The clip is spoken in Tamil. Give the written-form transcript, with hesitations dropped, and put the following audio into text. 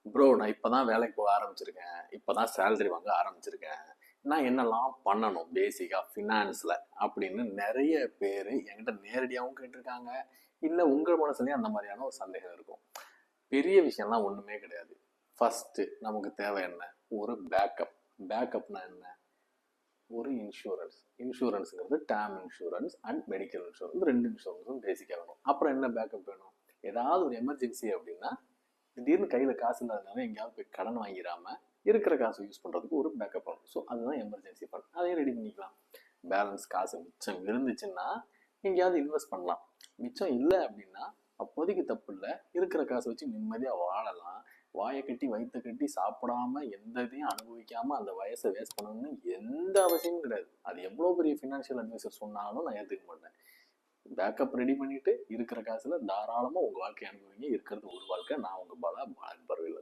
ப்ரோ நான் இப்பதான் வேலைக்கு போக ஆரம்பிச்சிருக்கேன், இப்பதான் சேலரி வாங்க ஆரம்பிச்சிருக்கேன், நான் என்னெல்லாம் பண்ணணும் பேசிக்கா ஃபினான்ஸ்ல அப்படின்னு நிறைய பேர் என்கிட்ட நேரடியாகவும் கேட்டிருக்காங்க. இல்லை உங்கள் மனசுலயும் அந்த மாதிரியான ஒரு சந்தேகம் இருக்கும். பெரிய விஷயம்லாம் ஒன்றுமே கிடையாது. ஃபர்ஸ்ட் நமக்கு தேவை என்ன? ஒரு பேக்கப். பேக்கப்னா என்ன? ஒரு இன்சூரன்ஸ். இன்சூரன்ஸுங்கிறது term insurance and medical insurance, ரெண்டு இன்சூரன்ஸும் பேசிக்காக வேணும். அப்புறம் என்ன பேக்கப் வேணும்? ஏதாவது ஒரு எமர்ஜென்சி அப்படின்னா திடீர்னு கையில் காசு இல்லாதனால எங்கேயாவது போய் கடன் வாங்கிடாம இருக்கிற காசு யூஸ் பண்ணுறதுக்கு ஒரு பேக்கப் வேணும். ஸோ அதுதான் எமர்ஜென்சி ஃபண்ட், அதையும் ரெடி பண்ணிக்கலாம். பேலன்ஸ் காசு மிச்சம் இருந்துச்சுன்னா எங்கேயாவது இன்வெஸ்ட் பண்ணலாம். மிச்சம் இல்லை அப்படின்னா அப்போதைக்கு தப்பு இல்லை, இருக்கிற காசை வச்சு நிம்மதியாக வாழலாம். வாயை கட்டி வயிற்ற கட்டி சாப்பிடாம எந்த இதையும் அனுபவிக்காம அந்த வயசை வேஸ்ட் பண்ணணும்னு எந்த அவசியமும் கிடையாது. அது எவ்வளோ பெரிய ஃபினான்ஷியல் அட்வைசர் சொன்னாலும் நான் ஏற்றுக்க மாட்டேன். பேக்கப் ரெடி பண்ணிட்டு இருக்கிற காசுல தாராளமாக உங்கள் வாழ்க்கை அனுபவிங்க. இருக்கிறது ஒரு வாழ்க்கை. நான் உங்கள் பாலா, பாலன் பரவாயில்லை.